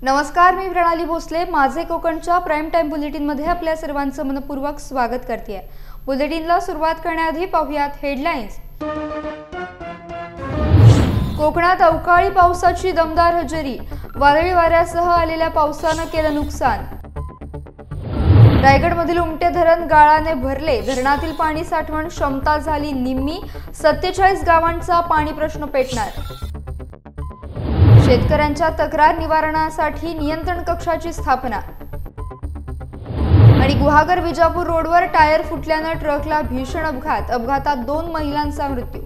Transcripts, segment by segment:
नमस्कार, मी प्रणाली भोसले. माझे कोकणच्या प्राइम टाइम बुलेटिनमध्ये आपल्या सर्वांचं मनपूर्वक स्वागत करते. बुलेटिनला सुरुवात करण्याआधी पाहूयात हेडलाईन्स. कोकणात अवकाळी पावसाची दमदार हजेरी. वादळी वाऱ्यासह आलेल्या पावसानं केलं नुकसान. रायगडमधील उमटे धरण गाळाने भरले. धरणातील पाणी साठवण क्षमता झाली निम्मी. 47 गावांचा पाणी प्रश्न पेटणार. शेतकऱ्यांच्या तक्रार निवारणासाठी नियंत्रण कक्षाची स्थापना. आणि गुहागर विजापूर रोडवर टायर फुटल्यानं ट्रकला भीषण अपघात. अपघातात 2 महिलांचा मृत्यू.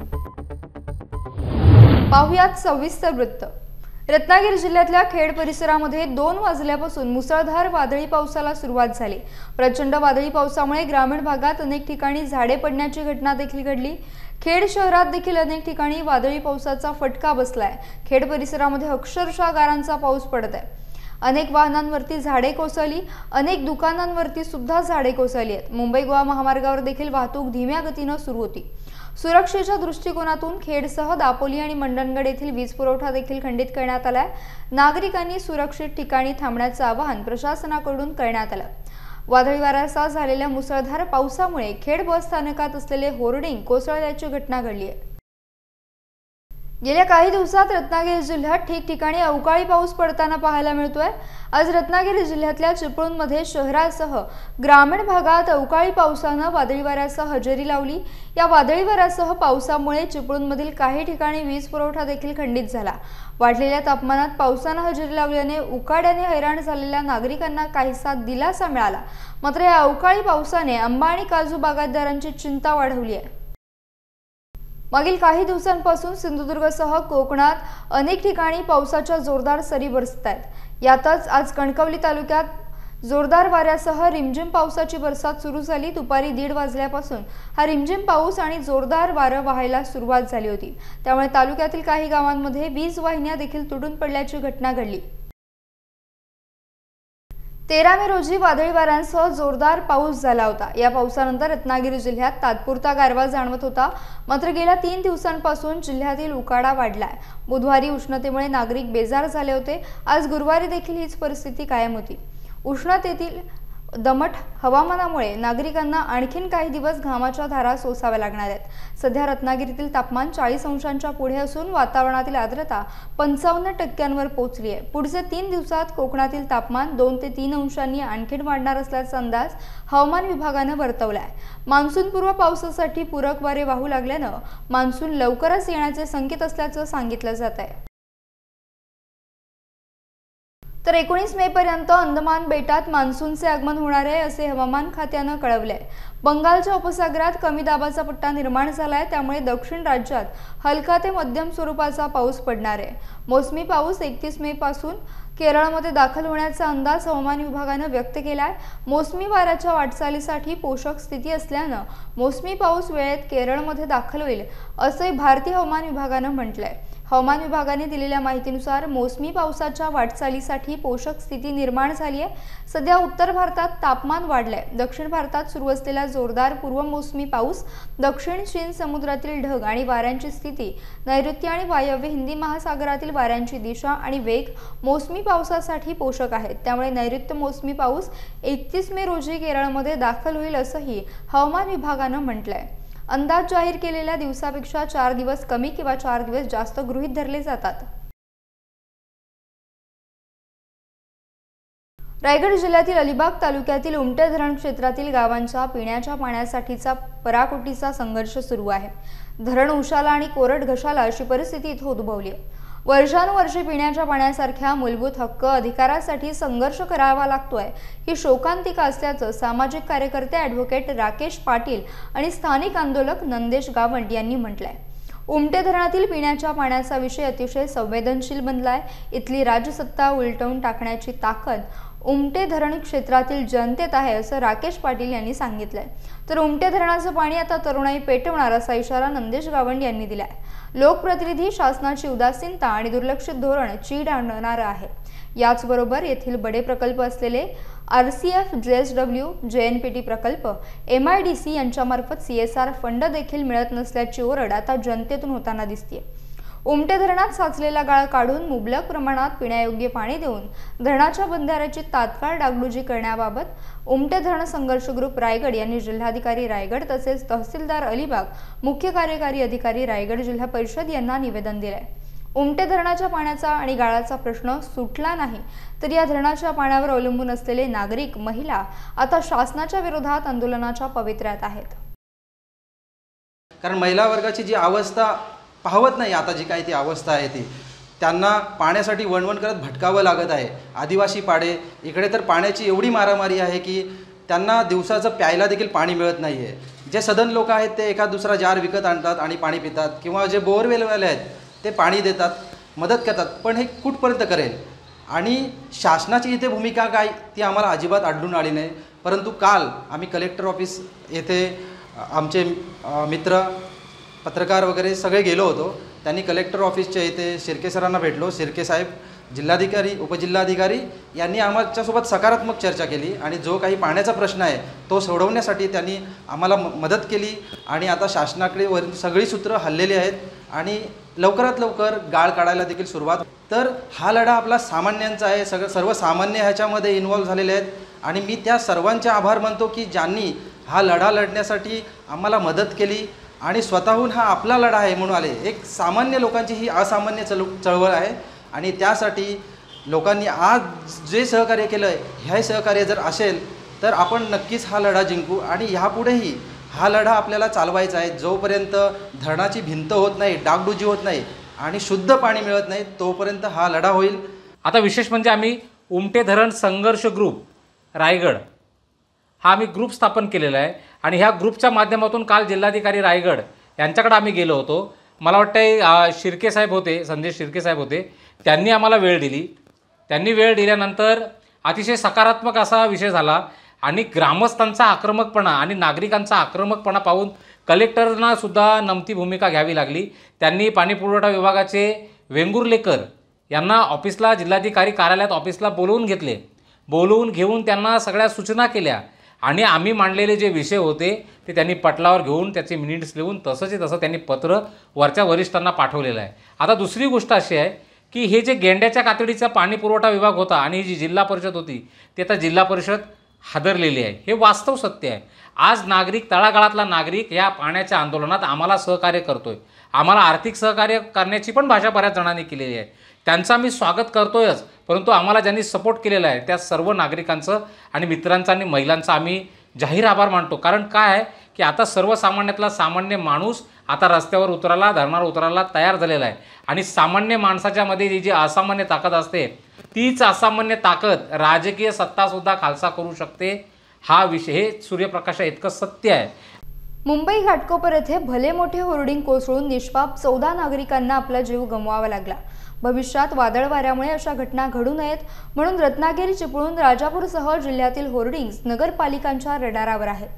पाहुयात सविस्तर वृत्त. रत्नागिरी जिल्ह्यातल्या खेड परिसरामध्ये 2 वाजल्यापासून मुसळधार वादळी पावसाला सुरुवात झाली. प्रचंड वादळी पावसामुळे ग्रामीण भागात अनेक ठिकाणी झाडे पडण्याची घटना देखील घडली. खेड शहरात देखील अनेक ठिकाणी वादळी पावसाचा फटका बसलाय. खेड परिसरामध्ये अक्षरशः गारांचा पाऊस पडत आहे. अनेक वाहनांवरती झाडे कोसळली. अनेक दुकानांवरती सुद्धा झाडे कोसळली आहेत. मुंबई गोवा महामार्गावर देखील वाहतूक धीम्या गतीनं सुरू होती. सुरक्षेच्या दृष्टिकोनातून खेडसह दापोली आणि मंडणगड येथील वीज पुरवठा देखील खंडित करण्यात आलाय. नागरिकांनी सुरक्षित ठिकाणी थांबण्याचं आवाहन प्रशासनाकडून करण्यात आलं. वादळी वाऱ्यासह झालेल्या मुसळधार पावसामुळे खेड बस स्थानकात असलेले होर्डिंग कोसळल्याची घटना घडली आहे. गेल्या काही दिवसात रत्नागिरी जिल्ह्यात ठिकठिकाणी अवकाळी पाऊस पडताना पाहायला मिळतोय. आज रत्नागिरी जिल्ह्यातल्या चिपळूणमध्ये शहरासह ग्रामीण भागात अवकाळी पावसानं वादळी वाऱ्यासह हजेरी लावली. या वादळी वाऱ्यासह पावसामुळे चिपळूणमधील काही ठिकाणी वीज पुरवठा देखील खंडित झाला. वाढलेल्या तापमानात पावसानं हजेरी लावल्याने उकाड्याने हैराण झालेल्या नागरिकांना काहीसा दिलासा मिळाला. मात्र या अवकाळी पावसाने आंबा आणि काजू बागायतदारांची चिंता वाढवली आहे. मागील काही दिवसांपासून सिंधुदुर्गसह कोकणात अनेक ठिकाणी पावसाच्या जोरदार सरी बरसत आहेत. यातच आज कणकवली तालुक्यात जोरदार वाऱ्यासह रिमझिम पावसाची बरसात सुरू झाली. दुपारी 1:30 वाजल्यापासून हा रिमझिम पाऊस आणि जोरदार वारं वाहायला सुरुवात झाली होती. त्यामुळे तालुक्यातील काही गावांमध्ये वीज वाहिन्या देखील तुटून पडल्याची घटना घडली. 13 मे रोजी वादळी वाऱ्यांसह जोरदार पाऊस झाला होता. या पावसानंतर रत्नागिरी जिल्ह्यात तात्पुरता गारवा जाणवत होता. मात्र गेल्या 3 दिवसांपासून जिल्ह्यातील उकाडा वाढलाय. बुधवारी उष्णतेमुळे नागरिक बेजार झाले होते. आज गुरुवारी देखील हीच परिस्थिती कायम होती. उष्णतेतील दमट हवामानामुळे नागरिकांना आणखीन काही दिवस घामाच्या धारा सोसाव्या लागणार आहेत. सध्या रत्नागिरीतील तापमान 40 अंशांच्या पुढे असून वातावरणातील आर्द्रता 55% पोहोचली आहे. पुढचे 3 दिवसात कोकणातील तापमान 2 ते 3 अंशांनी आणखीन वाढणार असल्याचा अंदाज हवामान विभागानं वर्तवला आहे. मान्सूनपूर्व पावसासाठी पूरक वारे वाहू लागल्यानं मान्सून लवकरच येण्याचे संकेत असल्याचं सांगितलं जात आहे. तर 19 मे पर्यंत अंदमान बेटात मान्सूनचे आगमन होणार आहे असे हवामान खात्यानं कळवले आहे. बंगालच्या उपसागरात कमी दाबाचा पट्टा निर्माण झालाय. त्यामुळे दक्षिण राज्यात हलका ते मध्यम स्वरूपाचा पाऊस पडणार आहे. मोसमी पाऊस 31 मे पासून केरळमध्ये दाखल होण्याचा अंदाज हवामान विभागानं व्यक्त केलाय. मोसमी वाऱ्याच्या वाटचालीसाठी पोषक स्थिती असल्यानं मोसमी पाऊस वेळेत केरळमध्ये दाखल होईल असे भारतीय हवामान विभागानं म्हटलंय. हवामान विभागाने दिलेल्या माहितीनुसार मोसमी पावसाच्या वाटचालीसाठी पोषक स्थिती निर्माण झाली आहे. सध्या उत्तर भारतात तापमान वाढलंय. दक्षिण भारतात सुरू असलेला जोरदार पूर्व मोसमी पाऊस, दक्षिण चीन समुद्रातील ढग आणि वाऱ्यांची स्थिती, नैऋत्य आणि वायव्य हिंदी महासागरातील वाऱ्यांची दिशा आणि वेग मोसमी पावसासाठी पोषक आहेत. त्यामुळे नैऋत्य मोसमी पाऊस 31 मे रोजी केरळमध्ये दाखल होईल असंही हवामान विभागानं म्हटलंय. अंदाज जाहीर केलेल्या दिवसापेक्षा 4 दिवस कमी किंवा 4 दिवस जास्त गृहीत धरले जातात. रायगड जिल्ह्यातील अलिबाग तालुक्यातील उमटे धरण क्षेत्रातील गावांच्या पिण्याच्या पाण्यासाठीचा पराकोटीचा संघर्ष सुरू आहे. धरण उशाला आणि कोरड घशाला अशी परिस्थिती इथं उद्भवली आहे. वर्षानुवर्षे पिण्याच्या पाण्यासारख्या मूलभूत हक्क अधिकारासाठी संघर्ष करावा लागतोय ही शोकांतिका असल्याचं सामाजिक कार्यकर्ते ॲडव्होकेट राकेश पाटील आणि स्थानिक आंदोलक नंदेश गावंड यांनी म्हटलंय. उमटे धरणातील पिण्याच्या पाण्याचा विषय अतिशय संवेदनशील बनलाय. इथली राजसत्ता उलटवून टाकण्याची ताकद उमटे धरण क्षेत्रातील जनतेत आहे असं राकेश पाटील यांनी सांगितलंय. तर उमटे धरणाचं पाणी आता तरुणाई पेटवणार असा इशारा नंदेश गावंड यांनी दिलाय. लोकप्रतिनिधी शासनाची उदासीनता आणि दुर्लक्षित धोरण चीड आणणार आहे. याचबरोबर येथील बडे प्रकल्प असलेले RCF, JSW, JNPT प्रकल्प, MIDC यांच्यामार्फत CSR फंड देखील मिळत नसल्याची ओरड आता जनतेतून होताना दिसते. उमटे धरणात साचलेला गाळ काढून मुबलक प्रमाणात पिण्यायोग्य पाणी देऊन धरणाच्या बंधाऱ्याची तात्काळ डागडुजी करण्याबाबत उमटे धरण संघर्ष ग्रुप रायगड यांनी जिल्हाधिकारी रायगड तसेच तहसीलदार अलिबाग, मुख्य कार्यकारी अधिकारी रायगड जिल्हा परिषद यांना निवेदन दिले. उमटे धरणाच्या पाण्याचा आणि गाळाचा प्रश्न सुटला नाही तर या धरणाच्या पाण्यावर अवलंबून असलेले नागरिक, महिला आता शासनाच्या विरोधात आंदोलनाच्या पवित्र्यात आहेत. कारण महिला वर्गाची जी अवस्था पाहवत नाही, आता जी काही ती अवस्था आहे ती त्यांना पाण्यासाठी वणवण करत भटकावं लागत आहे. आदिवासी पाडे इकडे तर पाण्याची एवढी मारामारी आहे की त्यांना दिवसाचं प्यायला देखील पाणी मिळत नाही आहे. जे सधन लोक आहेत ते एका दुसरा जार विकत आणतात आणि पाणी पितात, किंवा जे बोअरवेलवाले आहेत ते पाणी देतात, मदत करतात, पण हे कुठपर्यंत करेल? आणि शासनाची इथे भूमिका काय ती आम्हाला अजिबात आढळून आली नाही. परंतु काल आम्ही कलेक्टर ऑफिस येथे आमचे मित्र, पत्रकार वगैरे सगळे गेलो होतो. त्यांनी कलेक्टर ऑफिसच्या इथे शिर्के सरांना भेटलो. शिर्के साहेब, जिल्हाधिकारी, उपजिल्हाधिकारी यांनी आमच्यासोबत सकारात्मक चर्चा केली आणि जो काही पाण्याचा प्रश्न आहे तो सोडवण्यासाठी त्यांनी आम्हाला मदत केली. आणि आता शासनाकडे सगळी सूत्र हल्लेली आहेत आणि लवकरात लवकर गाळ काढायला देखील सुरुवात. तर हा लढा आपला सामान्यांचा आहे, सर्वसामान्य ह्याच्यामध्ये इन्व्हॉल्व्ह झालेले आहेत. आणि मी त्या सर्वांचे आभार मानतो की ज्यांनी हा लढा लढण्यासाठी आम्हाला मदत केली आणि स्वतःहून हा आपला लढा आहे म्हणून आले. एक सामान्य लोकांची ही असामान्य चळवळ आहे आणि त्यासाठी लोकांनी आज जे सहकार्य केलं आहे, हे सहकार्य जर असेल तर आपण नक्कीच हा लढा जिंकू. आणि ह्यापुढेही हा लढा आपल्याला चालवायचा आहे. जोपर्यंत धरणाची भिंत होत नाही, डागडुजी होत नाही आणि शुद्ध पाणी मिळत नाही, तोपर्यंत हा लढा होईल. आता विशेष म्हणजे आम्ही उमटे धरण संघर्ष ग्रुप रायगड हा आम्ही ग्रुप स्थापन केलेला आहे आणि ह्या ग्रुपच्या माध्यमातून काल जिल्हाधिकारी रायगड यांच्याकडे आम्ही गेलो होतो. मला वाटतं शिर्के साहेब होते, संदेश शिर्के साहेब होते, त्यांनी आम्हाला वेळ दिली. त्यांनी वेळ दिल्यानंतर अतिशय सकारात्मक असा विषय झाला आणि ग्रामस्थांचा आक्रमकपणा आणि नागरिकांचा आक्रमकपणा पाहून कलेक्टरना सुद्धा नमती भूमिका घ्यावी लागली. त्यांनी पाणीपुरवठा विभागाचे वेंगुर्लेकर यांना ऑफिसला, जिल्हाधिकारी कार्यालयात ऑफिसला बोलवून घेऊन त्यांना सगळ्या सूचना केल्या आणि आम्ही मांडलेले जे विषय होते ते त्यांनी पटलावर घेऊन त्याचे मिनिट्स लिहून तसं त्यांनी पत्र वरच्या वरिष्ठांना पाठवलेलं आहे. आता दुसरी गोष्ट अशी आहे की हे जे गेंड्याच्या कातडीचा पाणीपुरवठा विभाग होता आणि ही जी जिल्हा परिषद होती ती आता जिल्हा परिषद हादरलेली आहे. हे वास्तव सत्य आहे. आज नागरिक, तळागाळातला नागरिक या पाण्याच्या आंदोलनात आम्हाला सहकार्य करतोय. आम्हाला आर्थिक सहकार्य करण्याची पण भाषा बऱ्याच जणांनी केलेली आहे. त्यांचं आम्ही स्वागत करतोयच, परंतु आम्हाला ज्यांनी सपोर्ट केलेला आहे त्या सर्व नागरिकांचं आणि मित्रांचं आणि महिलांचा आम्ही जाहीर आभार मानतो. कारण काय आहे की आता सर्वसामान्यातला सामान्य माणूस आता रस्त्यावर उतरायला, धरणावर उतरायला तयार झालेला आहे. आणि सामान्य माणसाच्या मध्ये जी असामान्य ताकद असते तीच असामान्य ताकद राजकीय सत्तासुद्धा खालसा करू शकते. हा विषय हे सूर्यप्रकाशा इतकं सत्य आहे. मुंबई घाटकोपर येथे भले मोठे होर्डिंग कोसळून निष्पाप 14 नागरिकांना आपला जीव गमवावा लागला. भविष्यात वादळ वाऱ्यामुळे अशा घटना घडू नयेत म्हणून रत्नागिरी, चिपळूण, राजापूरसह जिल्ह्यातील होर्डिंग्स नगरपालिकांच्या रडारावर आहेत.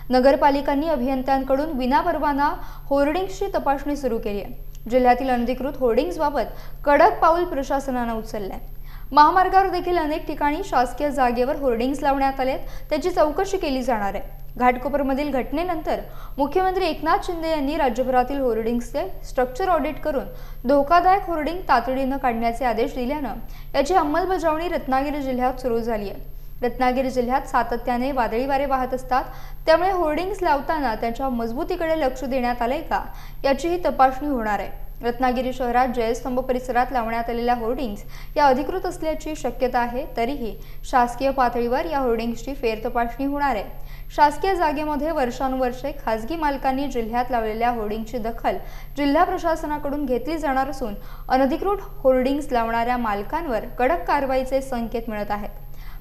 नगरपालिकांनी अभियंत्यांकडून विनापरवाना होर्डिंग्सची तपासणी सुरू केली आहे. जिल्ह्यातील अनधिकृत होर्डिंग्सबाबत कडक पाऊल प्रशासनाने उचलले आहे. महामार्गावर देखील अनेक ठिकाणी शासकीय जागेवर होर्डिंग्स लावण्यात आलेत, त्याची चौकशी केली जाणार आहे. घाटकोपरमधील घटनेनंतर मुख्यमंत्री एकनाथ शिंदे यांनी राज्यभरातील होर्डिंग्सचे स्ट्रक्चर ऑडिट करून धोकादायक होर्डिंग तातडीने काढण्याचे आदेश दिल्यानं याची अंमलबजावणी रत्नागिरी जिल्ह्यात सुरू झाली आहे. रत्नागिरी जिल्ह्यात सातत्याने वादळी वारे वाहत असतात, त्यामुळे होर्डिंग्स लावताना त्यांच्या मजबूतीकडे लक्ष देण्यात आले का याचीही तपासणी होणार आहे. रत्नागिरी शहरात जयस्तंभ परिसरात लावण्यात आलेल्या होर्डिंग्स या अधिकृत असल्याची शक्यता आहे. तरीही शासकीय पातळीवर या होर्डिंग्सची फेरतपासणी होणार आहे. शासकीय जागेमध्ये वर्षानुवर्षे खासगी मालकांनी जिल्ह्यात लावलेल्या होर्डिंगची दखल जिल्हा प्रशासनाकडून घेतली जाणार असून अनधिकृत होर्डिंग्स लावणाऱ्या मालकांवर कडक कारवाईचे संकेत मिळत आहेत.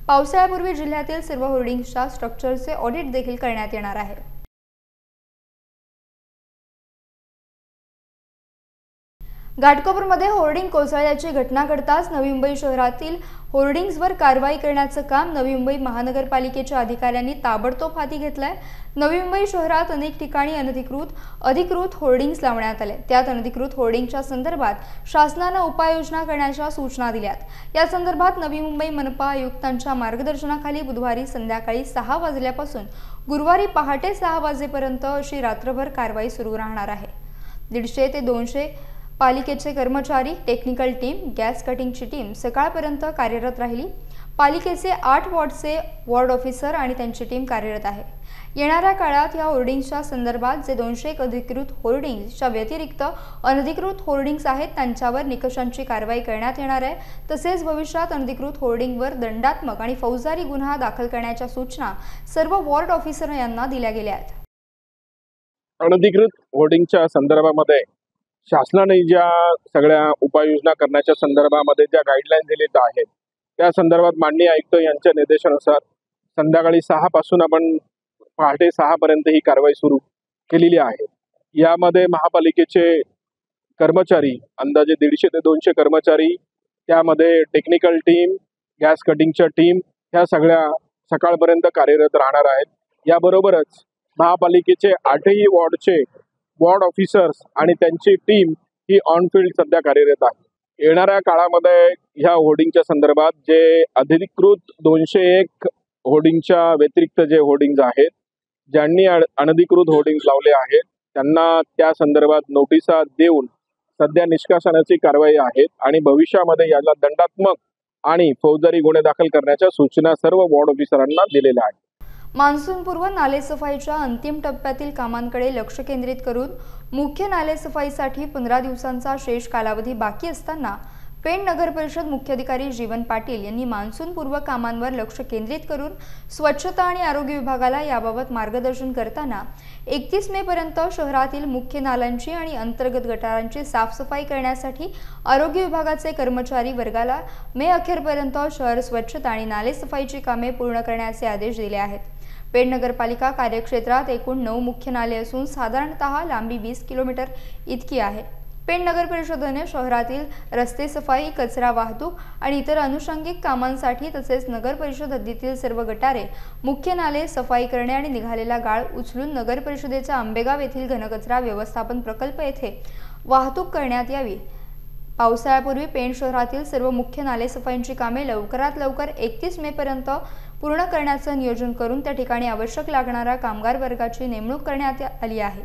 पावसाळ्यापूर्वी जिल्ह्यातील सर्व होर्डिंग्सच्या स्ट्रक्चरचे ऑडिट देखील करण्यात येणार आहे. घाटकोपरमध्ये होर्डिंग कोसळल्याची घटना घडताच नवी मुंबई शहरातील होर्डिंग्सवर कारवाई करण्याचं काम नवी मुंबई महानगरपालिकेच्या अधिकाऱ्यांनी ताबडतोब हाती घेतलंय. नवी मुंबई शहरात अनेक ठिकाणी अधिकृत होर्डिंग्स लावण्यात आले. त्यात अनधिकृत होर्डिंगच्या संदर्भात शासनाने उपाययोजना करण्याच्या सूचना दिल्यात. या संदर्भात नवी मुंबई मनपा आयुक्तांच्या मार्गदर्शनाखाली बुधवारी संध्याकाळी 6 वाजल्यापासून गुरुवारी पहाटे 6 वाजेपर्यंत अशी रात्रभर कारवाई सुरू राहणार आहे. 150 ते 200 पालिकेचे कर्मचारी, टेक्निकल टीम, गॅस कटिंगची टीम सकाळपर्यंत कार्यरत राहिली। पालिकेचे 8 वॉर्डचे वॉर्ड ऑफिसर आणि त्यांची टीम कार्यरत आहे। येणाऱ्या काळात या होर्डिंग्सच्या संदर्भात जे 201 अधिकृत होर्डिंग्सच्या व्यतिरिक्त अनधिकृत होर्डिंग्स आहेत त्यांच्यावर निकषांची कारवाई करण्यात येणार आहे। तसेच भविष्यात अनधिकृत होर्डिंगवर दंडात्मक आणि फौजदारी गुन्हा दाखल करण्याच्या सूचना सर्व वॉर्ड ऑफिसर यांना दिल्या गेल्या आहेत। अनधिकृत होर्डिंगच्या संदर्भामध्ये शासनाने ज्या सगळ्या उपाययोजना करण्याच्या संदर्भामध्ये ज्या गाईडलाईन दिलेल्या आहेत त्या संदर्भात माननीय आयुक्त यांच्या निर्देशानुसार संध्याकाळी 6 पासून आपण पहाटे 6 पर्यंत ही कारवाई सुरू केलेली आहे। यामध्ये महापालिकेचे कर्मचारी अंदाजे 150 ते 200 कर्मचारी, त्यामध्ये टेक्निकल टीम, गॅस कटिंगच्या टीम ह्या सगळ्या सकाळपर्यंत कार्यरत राहणार आहेत। याबरोबरच महापालिकेचे 8ही वॉर्डचे वॉर्ड ऑफिसर्स आणि त्यांची टीम ही ऑन फील्ड सध्या कार्यरत आहे। येणाऱ्या काळामध्ये ह्या होर्डिंगच्या संदर्भात जे अधिकृत 201 होर्डिंगच्या व्यतिरिक्त जे होर्डिंग्ज आहेत, ज्यांनी अनधिकृत होर्डिंग्ज लावले आहेत त्यांना त्या संदर्भात नोटिसा देऊन सध्या निष्कासनाची कारवाई आहेत आणि भविष्यामध्ये याला दंडात्मक आणि फौजदारी गुन्हे दाखल करण्याच्या सूचना सर्व वॉर्ड ऑफिसरांना दिलेल्या आहेत। मान्सूनपूर्व नालेसफाईच्या अंतिम टप्प्यातील कामांकडे लक्ष केंद्रित करून मुख्य नालेसफाईसाठी 15 दिवसांचा शेष कालावधी बाकी असताना पेण नगर परिषद मुख्याधिकारी जीवन पाटील यांनी मान्सूनपूर्व कामांवर लक्ष केंद्रित करून स्वच्छता आणि आरोग्य विभागाला याबाबत मार्गदर्शन करताना 31 मे पर्यंत शहरातील मुख्य नाल्यांची आणि अंतर्गत गटारांची साफसफाई करण्यासाठी आरोग्य विभागाचे कर्मचारी वर्गाला मे अखेरपर्यंत शहर स्वच्छता आणि नालेसफाईची कामे पूर्ण करण्याचे आदेश दिले आहेत। पेण नगरपालिका कार्यक्षेत्रात एकूण 9 मुख्य नाले असून साधारणतः लांबी 20 किलोमीटर इतकी आहे। पेण नगर परिषदेने शहरातील रस्ते सफाई, कचरा वाहतूक आणि इतर अनुषंगिक कामांसाठी तसेच नगर परिषद हद्दीतील सर्व गटारे, मुख्य नाले सफाई करणे आणि निघालेला गाळ उचलून नगर परिषदेच्या आंबेगाव येथील घनकचरा व्यवस्थापन प्रकल्प येथे वाहतूक करण्यात यावी। पावसाळ्यापूर्वी पेण शहरातील सर्व मुख्य नाले सफाईची कामे लवकरात लवकर 31 मे पर्यंत पूर्ण करण्याचे नियोजन करून त्या ठिकाणी आवश्यक लागणारा कामगार वर्गाची नेमणूक करण्यात आली आहे।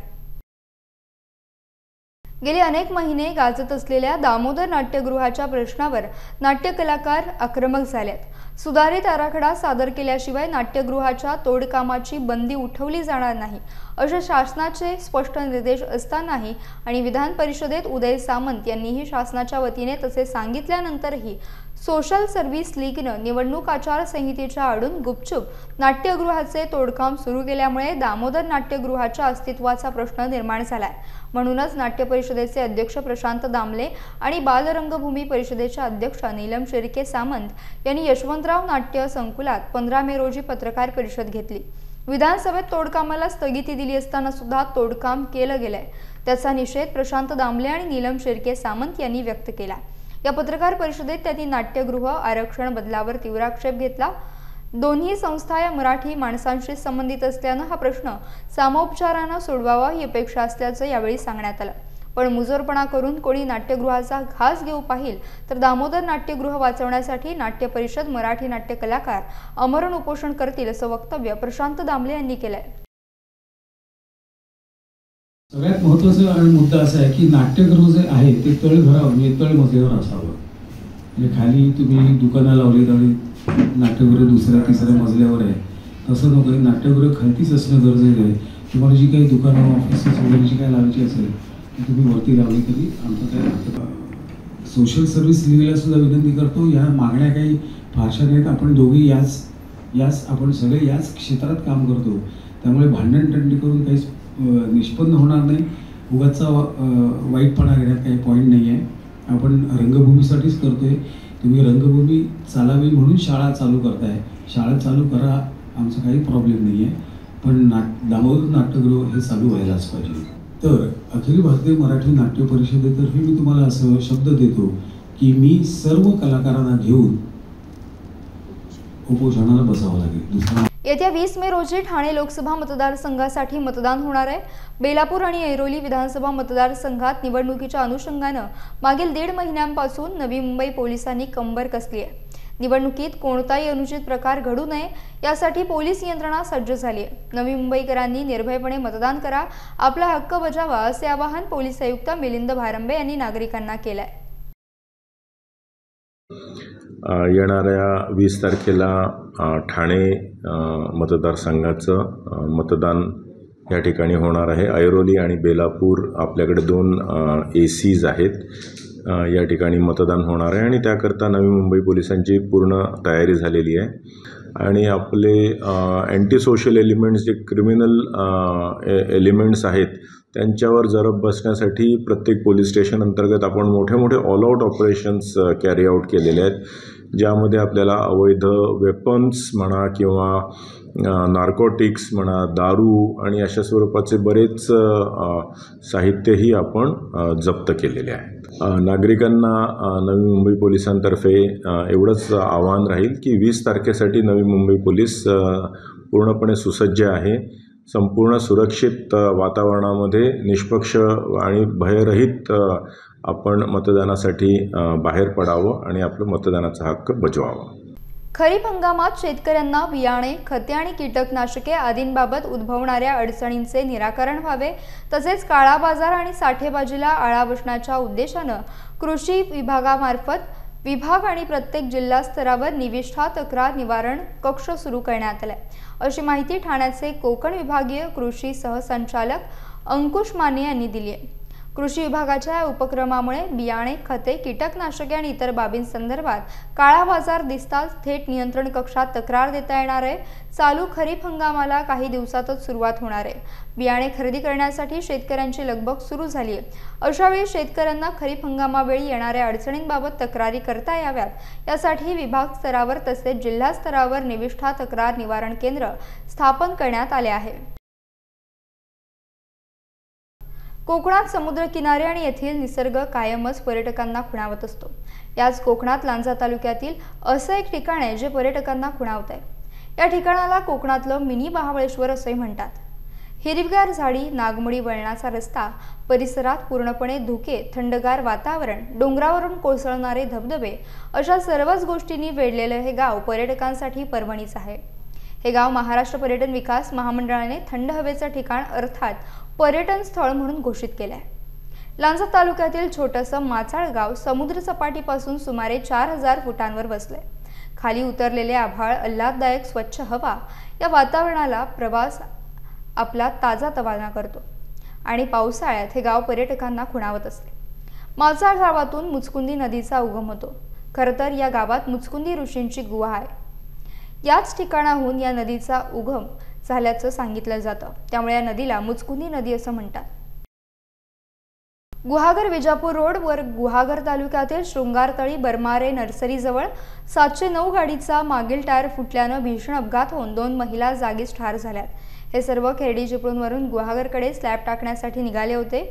गेले अनेक महिने गाजत असलेल्या दामोदर नाट्यगृहाच्या प्रश्नावर नाट्य कलाकार आक्रमक झालेत। सुधारित आराखडा सादर केल्याशिवाय नाट्यगृहाच्या तोडकामाची बंदी उठवली जाणार नाही असे शासनाचे स्पष्ट निर्देश असतानाही आणि विधान परिषदेत उदय सामंत यांनीही शासनाच्या वतीने तसे सांगितल्यानंतरही सोशल सर्व्हिस लीगने निवडणूक आचारसंहितेच्या आडून गुपचूप नाट्यगृहाचे तोडकाम सुरू केल्यामुळे दामोदर नाट्यगृहाच्या अस्तित्वाचा प्रश्न निर्माण झालाय। म्हणूनच नाट्य परिषदेचे अध्यक्ष प्रशांत दामले आणि बालरंगभूमी परिषदेच्या अध्यक्ष नीलम शिर्के सामंत यांनी यशवंतराव नाट्य संकुलात 15 मे रोजी पत्रकार परिषद घेतली। विधानसभेत तोडकामाला स्थगिती दिली असताना सुद्धा तोडकाम केलं गेलंय, त्याचा निषेध प्रशांत दामले आणि नीलम शिर्के सामंत यांनी व्यक्त केला। या पत्रकार परिषदेत त्यांनी नाट्यगृह आरक्षण बदलावर तीव्र आक्षेप घेतला। दोन्ही संस्था या मराठी माणसांशी संबंधित असल्याने हा प्रश्न सामोपचाराने सोडवावा ही अपेक्षा असल्याचं यावेळी सांगण्यात आलं। पण मुजोरपणा करून कोणी नाट्यगृहाचा घास घेऊ पाहिल तर दामोदर नाट्यगृह वाचवण्यासाठी नाट्य परिषद मराठी नाट्य कलाकार आमरण उपोषण करतील असं वक्तव्य प्रशांत दामले यांनी केलंय। सगळ्यात महत्त्वाचा आणि मुद्दा असा आहे की नाट्यगृह जे आहे ते तळघरावर म्हणजे तळमजल्यावर असावं। म्हणजे खाली तुम्ही दुकानं लावलीत आणि नाट्यगृह दुसऱ्या तिसऱ्या मजल्यावर आहे तसं नको, नाट्यगृह खालतीच असणं गरजेचं आहे। तुम्हाला जी काही दुकानं ऑफिसेस वगैरे जी काही लावायची असेल ती तुम्ही वरती लावली तरी आमचं काय। सोशल सर्व्हिस लीगला सुद्धा विनंती करतो, या मागण्या काही फारशा नाहीत। आपण दोघी आपण सगळे याच क्षेत्रात काम करतो, त्यामुळे भांडण टंडी करून काही निष्पन्न होणार नाही। उगाचा वाईटपणा घेण्यात काही पॉईंट नाही आहे। आपण रंगभूमीसाठीच करतोय, तुम्ही रंगभूमी चालावी म्हणून शाळा चालू करताय, शाळा चालू करा, आमचा काही प्रॉब्लेम नाही आहे। पण दामोदर नाट्यगृह हे चालू व्हायलाच पाहिजे। तर अखिल भारतीय मराठी नाट्य परिषदेतर्फे मी तुम्हाला असं शब्द देतो की मी सर्व कलाकारांना घेऊन उपोषणाला बसावं लागेल। दुसरा येत्या 20 मे रोजी ठाणे लोकसभा मतदारसंघासाठी मतदान होणार आहे। बेलापूर आणि ऐरोली विधानसभा मतदारसंघात निवडणुकीच्या अनुषंगाने मागील 1.5 महिन्यांपासून नवी मुंबई पोलिसांनी कंबर कसली आहे। निवडणुकीत कोणताही अनुचित प्रकार घडू नये यासाठी पोलीस यंत्रणा सज्ज झाली आहे. नवी मुंबईकरांनी निर्भयपणे मतदान करा, आपला हक्क बजावा असे आवाहन पोलीस आयुक्त मिलिंद भारंबे यांनी नागरिकांना केले आहे. येणाऱ्या 20 तारखेला ठाणे मतदारसंघाचं मतदान या ठिकाणी होणार आहे. ऐरोली आणि बेलापूर आपल्याकडे 2 ACs आहेत. या ठिकाणी मतदान होणार आहे आणि त्याकरता नवी मुंबई पोलिसांची पूर्ण तयारी झालेली आहे आणि आपले अँटी सोशल एलिमेंट्स जे क्रिमिनल एलिमेंट्स आहेत त्यांच्यावर जरब बसण्यासाठी प्रत्येक पोलीस स्टेशन अंतर्गत आपण मोठे मोठे all out operations carry out केलेले आहेत, ज्यामध्ये आपल्याला अवैध वेपन्स म्हणा किंवा नार्कोटिक्स म्हणा, दारू आणि अशा स्वरूपाचे बरेच साहित्यही आपण जप्त केलेले आहे. नागरिकांना नवी मुंबई पोलिसांतर्फे एवढंच आवाहन राहील की 20 तारखेसाठी नवी मुंबई पोलीस पूर्णपणे सुसज्ज आहे. संपूर्ण सुरक्षित वातावरणामध्ये निष्पक्ष आणि भयरहित आपण मतदानासाठी बाहेर पडावं आणि आपलं मतदानाचा हक्क बजवावा. खरीप हंगामात शेतकऱ्यांना बियाणे, खते आणि कीटकनाशके आदींबाबत उद्भवणाऱ्या अडचणींचे निराकरण व्हावे, तसेच काळा बाजार आणि साठेबाजीला आळा बसण्याच्या उद्देशानं कृषी विभागामार्फत विभाग आणि प्रत्येक जिल्हा स्तरावर निविष्ठा तक्रार निवारण कक्ष सुरू करण्यात आले, अशी माहिती ठाण्याचे कोकण विभागीय कृषी सहसंचालक अंकुश माने यांनी दिली आहे. कृषी विभागाच्या उपक्रमामुळे बियाणे, खते, कीटकनाशके आणि इतर बाबींसंदर्भात काळा बाजार दिसताच थेट नियंत्रण कक्षात तक्रार देता येणार आहे. चालू खरीप हंगामाला काही दिवसातच सुरुवात होणार आहे. बियाणे खरेदी करण्यासाठी शेतकऱ्यांची लगबग सुरू झाली आहे. अशावेळी शेतकऱ्यांना खरीप हंगामावेळी येणाऱ्या अडचणींबाबत तक्रारी करता याव्यात, यासाठी विभाग स्तरावर तसेच जिल्हा स्तरावर निविष्ठा तक्रार निवारण केंद्र स्थापन करण्यात आले आहे. कोकणात समुद्रकिनारे आणि येथील निसर्ग कायमच पर्यटकांना खुणावत असतो. याच कोकणात लांजा तालुक्यातील असं एक ठिकाण आहे जे पर्यटकांना खुणावत आहे. या ठिकाणाला कोकणातलं मिनी महाबळेश्वर असे म्हणतात. हिरवीगार झाडी, नागमोडी वळणाचा रस्ता, परिसरात पूर्णपणे धुके, थंडगार वातावरण, डोंगरावरून कोसळणारे धबधबे अशा सर्वच गोष्टींनी वेढलेलं हे गाव पर्यटकांसाठी पर्वणीच आहे. हे गाव महाराष्ट्र पर्यटन विकास महामंडळाने थंड हवेचं ठिकाण अर्थात पर्यटन स्थळ म्हणून घोषित केले आहे. लांजा तालुक्यातील छोटंसं माचाळ गाव समुद्र सपाटीपासून सुमारे 4000 फुटांवर बसले. खाली उतरलेले आभाळ, आल्हाददायक स्वच्छ हवा या वातावरणाला प्रवास आपला ताजा तवाना करतो आणि पावसाळ्यात हे गाव पर्यटकांना खुणावत असते. माचाळ गावातून मुचकुंदी नदीचा उगम होतो. खरं तर या गावात मुचकुंदी ऋषींची गुहा आहे. याच ठिकाणाहून या नदीचा उगम झाल्याचं सांगितलं जातं, त्यामुळे या नदीला मुचकुंदी नदी असं म्हणतात. गुहागर विजापूर रोड वर गुहागर तालुक्यातील शृंगारतळी बरमारे नर्सरीजवळ 709 गाडीचा मागील टायर फुटल्यानं भीषण अपघात होऊन 2 महिला जागीच ठार झाल्यात. हे सर्व खेरडी चिपळूणवरून गुहागरकडे स्लॅब टाकण्यासाठी निघाले होते.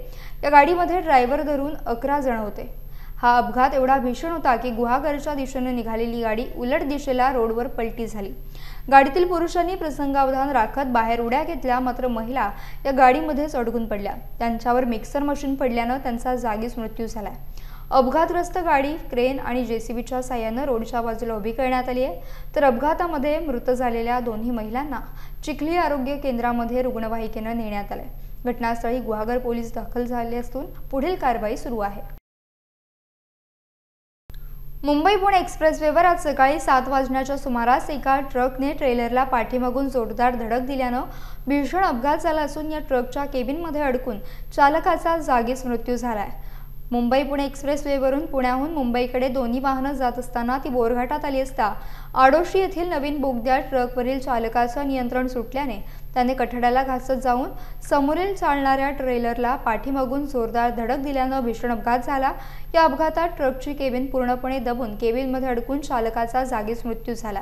या गाडीमध्ये ड्रायव्हर धरून 11 जण होते. हा अपघात एवढा भीषण होता की गुहागरच्या दिशेने निघालेली गाडी उलट दिशेला रोडवर पलटी झाली. गाडीतील पुरुषांनी प्रसंगावधान राखत बाहेर उड्या घेतल्या, मात्र महिला या गाडीमध्येच अडकून पडल्या. त्यांच्यावर मिक्सर मशीन पडल्यानं त्यांचा जागीच मृत्यू झाला. अपघातग्रस्त गाडी क्रेन आणि JCBच्या साहाय्यानं रोडच्या बाजूला उभी करण्यात आली आहे. तर अपघातामध्ये मृत झालेल्या दोन्ही महिलांना चिखली आरोग्य केंद्रामध्ये रुग्णवाहिकेनं नेण्यात आले. घटनास्थळी गुहागर पोलीस दाखल झाले असून पुढील कारवाई सुरू आहे. मुंबई-पुणे एक्सप्रेसवेवर आज सकाळी 7 वाजण्याच्या सुमारास एका ट्रकने ट्रेलरला पाठीमागून जोरदार धडक दिल्यानं भीषण अपघात झाला असून या ट्रकच्या केबिनमध्ये अडकून चालकाचा जागीच मृत्यू झालाय. मुंबई-पुणे एक्सप्रेसवेवरून पुण्याहून मुंबईकडे दोन्ही वाहनं जात असताना ती बोरघाटात आली असता आडोशी येथील नवीन बोगद्यात ट्रकवरील चालकाचं नियंत्रण सुटल्याने त्याने कठड्याला घासत जाऊन समोरील चालणाऱ्या ट्रेलरला पाठीमागून जोरदार धडक दिल्यानं भीषण अपघात झाला. या अपघातात ट्रकची केबिन पूर्णपणे दबून केबिनमध्ये अडकून चालकाचा जागीच मृत्यू झाला.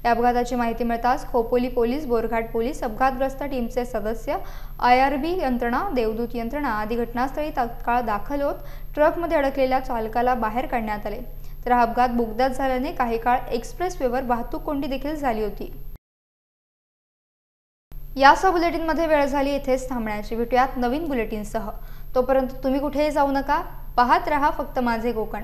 या अपघाताची माहिती मिळताच खोपोली पोलीस, बोरघाट पोलीस, अपघातग्रस्त टीमचे सदस्य, IRB यंत्रणा, देवदूत यंत्रणा आदी घटनास्थळी तात्काळ दाखल होत ट्रकमध्ये अडकलेल्या चालकाला बाहेर काढण्यात आले. तर हा अपघात बोगद्यात झाल्याने काही काळ एक्सप्रेसवेवर वाहतूक कोंडी देखील झाली होती. यासह बुलेटिनमध्ये वेळ झाली इथेच थांबण्याची. भेटूयात नवीन बुलेटिनसह. तोपर्यंत तुम्ही कुठेही जाऊ नका. पाहत रहा फक्त माझे कोकण.